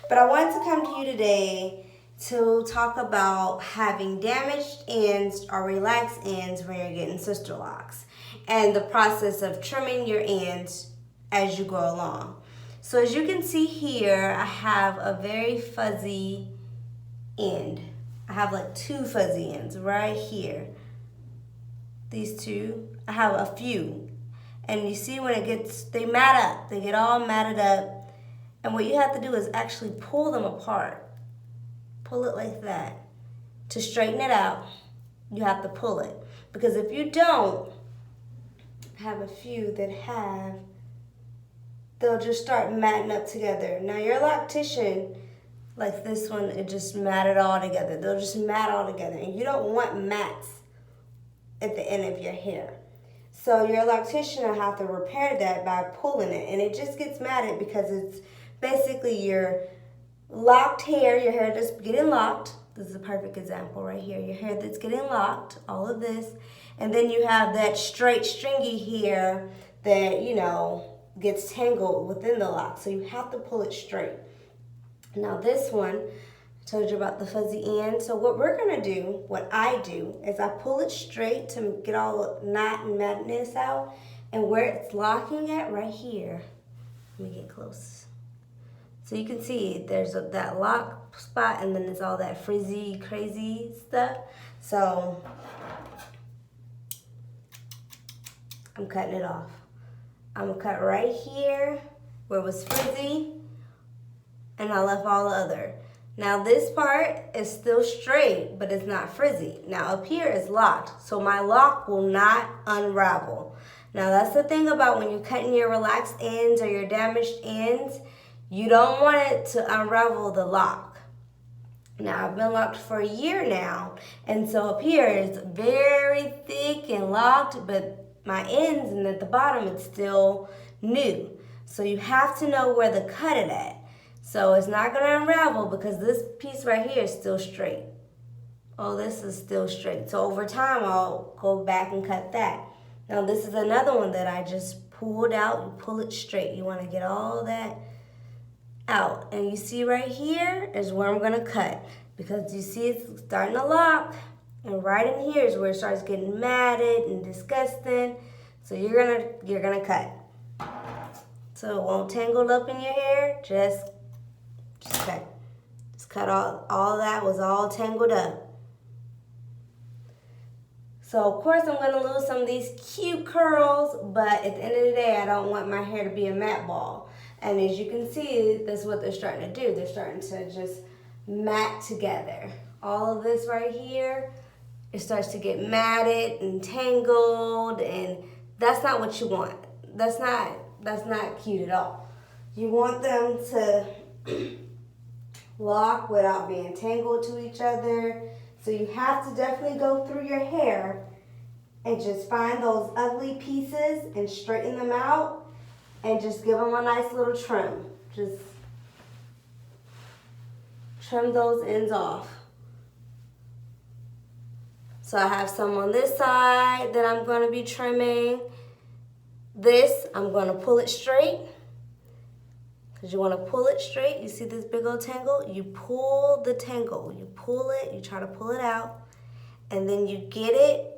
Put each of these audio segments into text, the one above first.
But I wanted to come to you today to talk about having damaged ends or relaxed ends when you're getting sister locks and the process of trimming your ends as you go along. So as you can see here, I have a very fuzzy end. I have like two fuzzy ends right here. These two, I have a few. And you see when they mat up, they get all matted up. And what you have to do is actually pull them apart. Pull it like that. To straighten it out, you have to pull it. Because if you don't, I have a few that they'll just start matting up together. Now your Loctician, like this one, it just matted all together. They'll just mat all together. And you don't want mats at the end of your hair. So your Loctician will have to repair that by pulling it. And it just gets matted because it's basically your locked hair, your hair that's getting locked. This is a perfect example right here. Your hair that's getting locked, all of this. And then you have that straight stringy hair that, gets tangled within the lock. So you have to pull it straight. Now this one, I told you about the fuzzy end. So what we're gonna do, what I do, is I pull it straight to get all the knot and madness out. And where it's locking at, right here, let me get close. So you can see there's that lock spot and then there's all that frizzy, crazy stuff. So I'm cutting it off. I'm gonna cut right here where it was frizzy and I left all the other. Now this part is still straight, but it's not frizzy. Now up here is locked, so my lock will not unravel. Now that's the thing about when you're cutting your relaxed ends or your damaged ends, you don't want it to unravel the lock. Now I've been locked for a year now, and so up here it's very thick and locked, but my ends and at the bottom it's still new. So you have to know where to cut it at. So it's not gonna unravel because this piece right here is still straight. Oh, this is still straight. So over time I'll go back and cut that. Now this is another one that I just pulled out. You pull it straight. You wanna get all that out. And you see right here is where I'm gonna cut because you see it's starting to lock and right in here is where it starts getting matted and disgusting. So you're gonna cut. So it won't tangle up in your hair, just cut. Just cut all that was all tangled up. So of course I'm gonna lose some of these cute curls, but at the end of the day, I don't want my hair to be a mat ball. And as you can see, that's what they're starting to do. They're starting to just mat together. All of this right here, it starts to get matted and tangled, and that's not what you want. That's not cute at all. You want them to lock without being tangled to each other. So you have to definitely go through your hair and just find those ugly pieces and straighten them out. And just give them a nice little trim. Just trim those ends off. So I have some on this side that I'm going to be trimming. This, I'm going to pull it straight. Because you want to pull it straight. You see this big old tangle? You pull the tangle. You pull it. You try to pull it out. And then you get it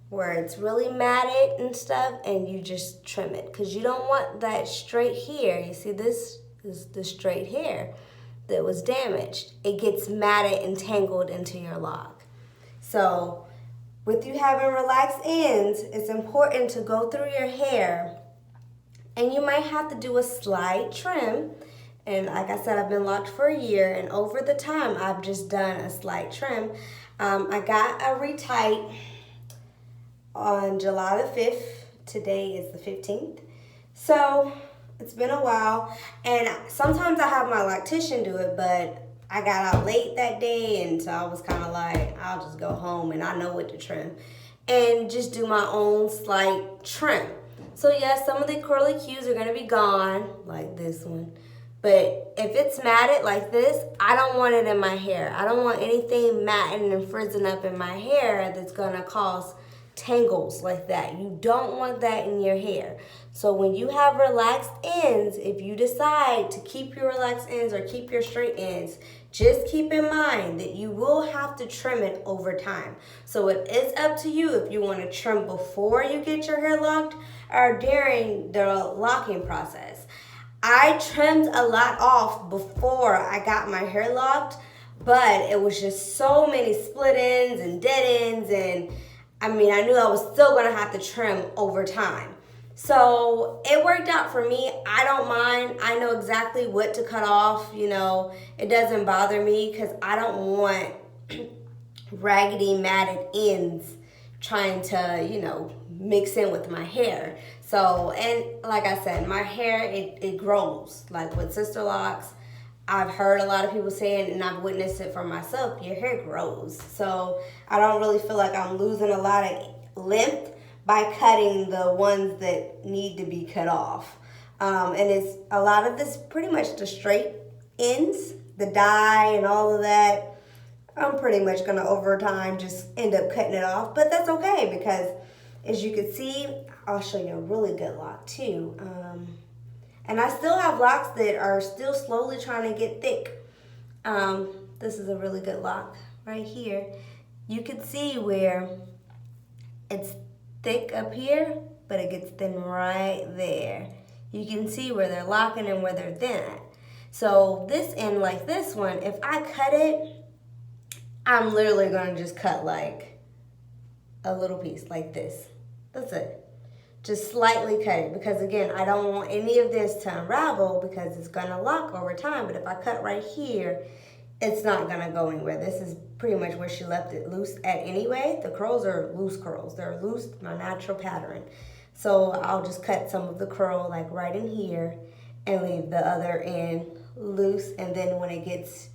where it's really matted and stuff, and you just trim it. Because you don't want that straight hair. You see, this is the straight hair that was damaged. It gets matted and tangled into your lock. So with you having relaxed ends, it's important to go through your hair, and you might have to do a slight trim. And like I said, I've been locked for a year, and over the time, I've just done a slight trim. I got a retight on July the 5th. Today is the 15th. So it's been a while. And sometimes I have my Loctician do it, but I got out late that day, and so I was kind of like, I'll just go home and I know what to trim. And just do my own slight trim. So yeah, some of the curly cues are gonna be gone, like this one. But if it's matted like this, I don't want it in my hair. I don't want anything matting and frizzing up in my hair that's gonna cause tangles like that. You don't want that in your hair. So when you have relaxed ends, if you decide to keep your relaxed ends or keep your straight ends, just keep in mind that you will have to trim it over time. So it is up to you if you want to trim before you get your hair locked or during the locking process. I trimmed a lot off before I got my hair locked, but it was just so many split ends and dead ends, and I mean, I knew I was still gonna have to trim over time. So it worked out for me. I don't mind. I know exactly what to cut off. You know, it doesn't bother me because I don't want raggedy, matted ends trying to, you know, mix in with my hair. So, and like I said, my hair, it grows. Like with Sisterlocks, I've heard a lot of people saying, and I've witnessed it for myself, your hair grows. So I don't really feel like I'm losing a lot of length by cutting the ones that need to be cut off. And it's a lot of this pretty much the straight ends, the dye and all of that. I'm pretty much gonna over time just end up cutting it off, but that's okay because as you can see, I'll show you a really good lock too. And I still have locks that are still slowly trying to get thick. This is a really good lock right here. You can see where it's thick up here, but it gets thin right there. You can see where they're locking and where they're thin at. So this end, like this one, if I cut it, I'm literally gonna just cut like a little piece like this. That's it. Just slightly cut it because again, I don't want any of this to unravel because it's gonna lock over time. But if I cut right here, it's not gonna go anywhere. This is pretty much where she left it loose at anyway. The curls are loose curls. They're loose, my natural pattern. So I'll just cut some of the curl like right in here and leave the other end loose. And then when it gets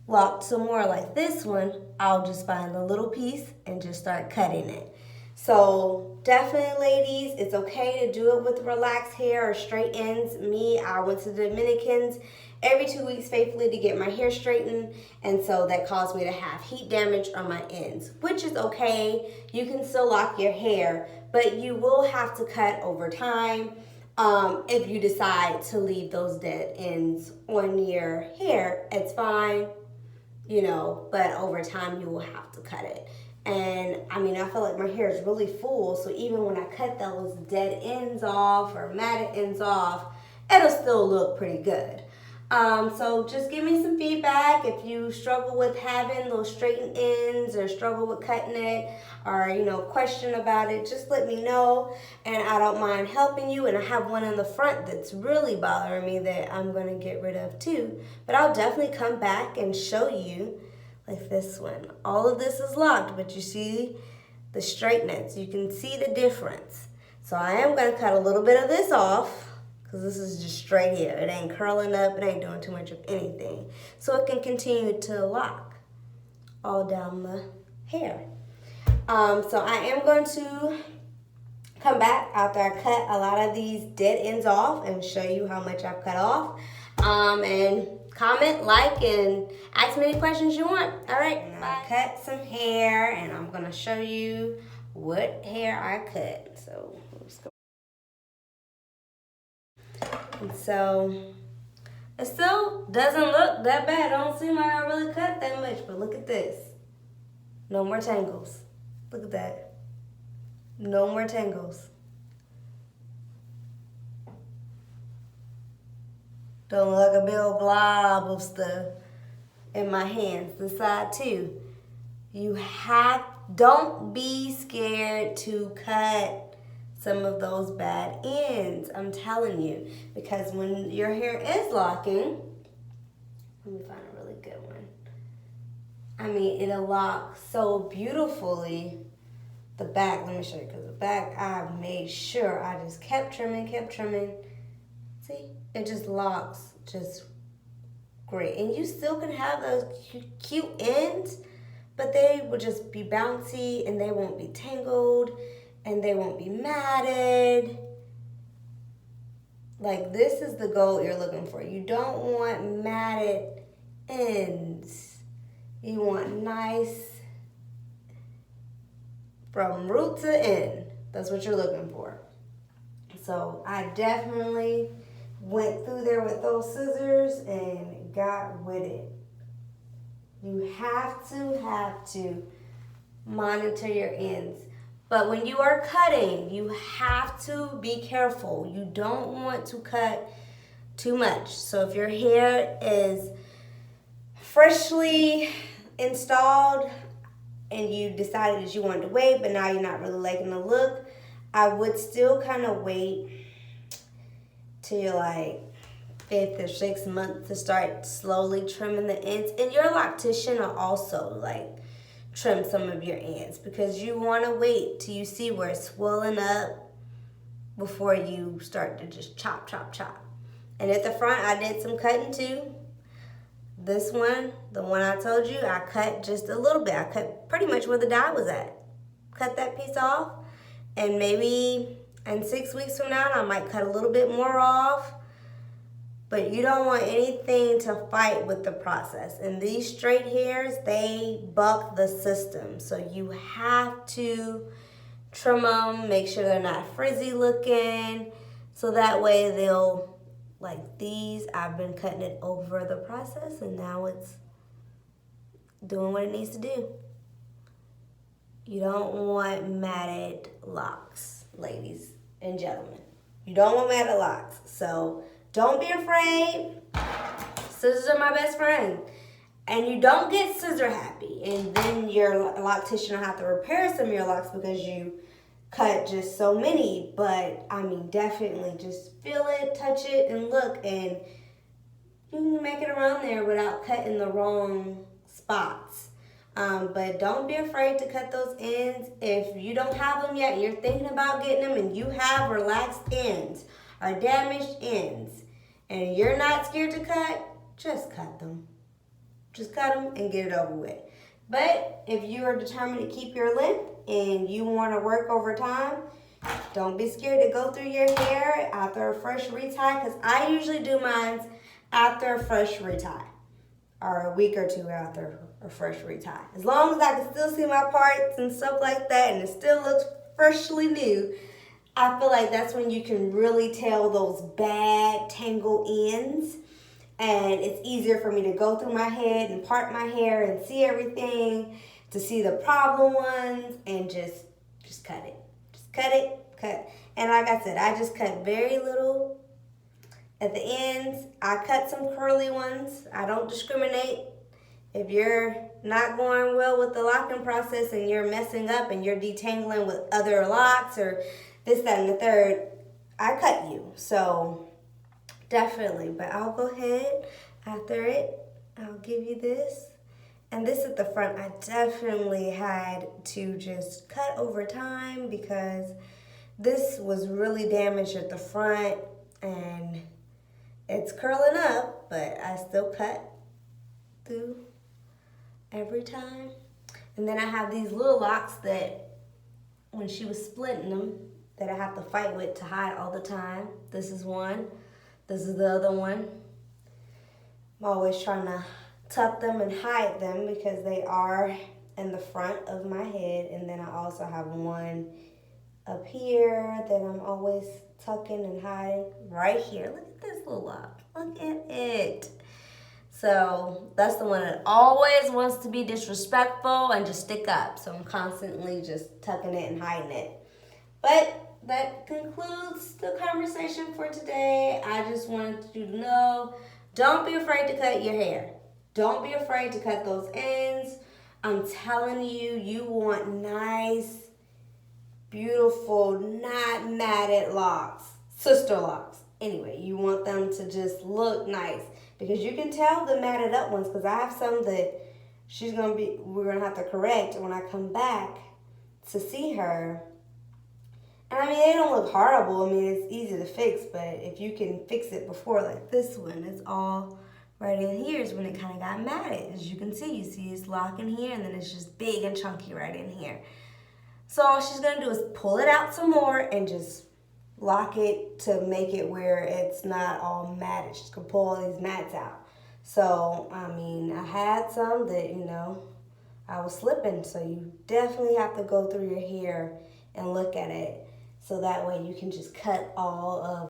locked some more like this one, I'll just find a little piece and just start cutting it. So definitely, ladies, it's okay to do it with relaxed hair or straight ends. Me, I went to the Dominicans every 2 weeks faithfully to get my hair straightened, and so that caused me to have heat damage on my ends, which is okay. You can still lock your hair, but you will have to cut over time if you decide to leave those dead ends on your hair. It's fine, you know, but over time you will have to cut it. And I mean, I feel like my hair is really full, so even when I cut those dead ends off or matted ends off, it'll still look pretty good. So just give me some feedback if you struggle with having those straightened ends or struggle with cutting it or, you know, question about it. Just let me know and I don't mind helping you. And I have one in the front that's really bothering me that I'm going to get rid of too. But I'll definitely come back and show you like this one. All of this is locked, but you see the straightness. You can see the difference. So I am going to cut a little bit of this off because this is just straight here. It ain't curling up. It ain't doing too much of anything. So it can continue to lock all down the hair. So I am going to come back after I cut a lot of these dead ends off and show you how much I've cut off. And comment, like, and ask me any questions you want. All right, I cut some hair, and I'm going to show you what hair I cut. So, let's go. And so, it still doesn't look that bad. I don't seem like I really cut that much, but look at this. No more tangles. Look at that. No more tangles. Don't look like a big old glob of stuff in my hands. The side too. Don't be scared to cut some of those bad ends. I'm telling you. Because when your hair is locking, let me find a really good one. I mean, it'll lock so beautifully. The back, let me show you, because the back I made sure I just kept trimming. See? It just locks just great. And you still can have those cute ends, but they will just be bouncy and they won't be tangled and they won't be matted. Like this is the goal you're looking for. You don't want matted ends. You want nice from root to end. That's what you're looking for. So I definitely went through there with those scissors and got with it. You have to monitor your ends. But when you are cutting, you have to be careful. You don't want to cut too much. So if your hair is freshly installed and you decided that you wanted to wait, but now you're not really liking the look, I would still kind of wait till you're like 5th or 6th month to start slowly trimming the ends. And your loctician will also like trim some of your ends, because you want to wait till you see where it's swelling up before you start to just chop, chop, chop. And at the front, I did some cutting too. This one, the one I told you, I cut just a little bit. I cut pretty much where the dye was at. Cut that piece off, and maybe in 6 weeks from now, I might cut a little bit more off. But you don't want anything to fight with the process. And these straight hairs, they buck the system. So you have to trim them, make sure they're not frizzy looking. So that way they'll, like these, I've been cutting it over the process and now it's doing what it needs to do. You don't want matted locks, ladies and gentlemen. You don't want matted locks. So don't be afraid. Scissors are my best friend. And you don't get scissor happy. And then your loctician will have to repair some of your locks because you cut just so many. But, I mean, definitely just feel it, touch it, and look. And you can make it around there without cutting the wrong spots. But don't be afraid to cut those ends. If you don't have them yet and you're thinking about getting them and you have relaxed ends or damaged ends, and you're not scared to cut, just cut them. Just cut them and get it over with. But if you are determined to keep your length and you want to work over time, don't be scared to go through your hair after a fresh retie, because I usually do mine after a fresh retie, or a week or two after a fresh retie. As long as I can still see my parts and stuff like that and it still looks freshly new, I feel like that's when you can really tell those bad tangle ends, and it's easier for me to go through my head and part my hair and see everything, to see the problem ones, and just cut it. Just cut it, cut. And like I said, I just cut very little at the ends. I cut some curly ones. I don't discriminate. If you're not going well with the locking process and you're messing up and you're detangling with other locks or this, that, and the third, I cut you. So definitely. But I'll go ahead after it. I'll give you this. And this at the front, I definitely had to just cut over time because this was really damaged at the front and it's curling up, but I still cut through every time. And then I have these little locks that when she was splitting them, that I have to fight with to hide all the time. This is one. This is the other one. I'm always trying to tuck them and hide them because they are in the front of my head. And then I also have one up here that I'm always tucking and hiding right here. Look at this little lock. Look at it. So that's the one that always wants to be disrespectful and just stick up. So I'm constantly just tucking it and hiding it. But that concludes the conversation for today. I just wanted you to know, don't be afraid to cut your hair. Don't be afraid to cut those ends. I'm telling you, you want nice, beautiful, not matted locks. Sisterlocks. Anyway, you want them to just look nice. Because you can tell the matted up ones, because I have some that we're going to have to correct when I come back to see her. And I mean, they don't look horrible. I mean, it's easy to fix, but if you can fix it before, like this one, it's all right in here is when it kind of got matted. As you can see, it's locking here, and then it's just big and chunky right in here. So all she's going to do is pull it out some more and just lock it to make it where it's not all matted. She's going to pull all these mats out. So, I mean, I had some that, I was slipping. So you definitely have to go through your hair and look at it. So that way you can just cut all of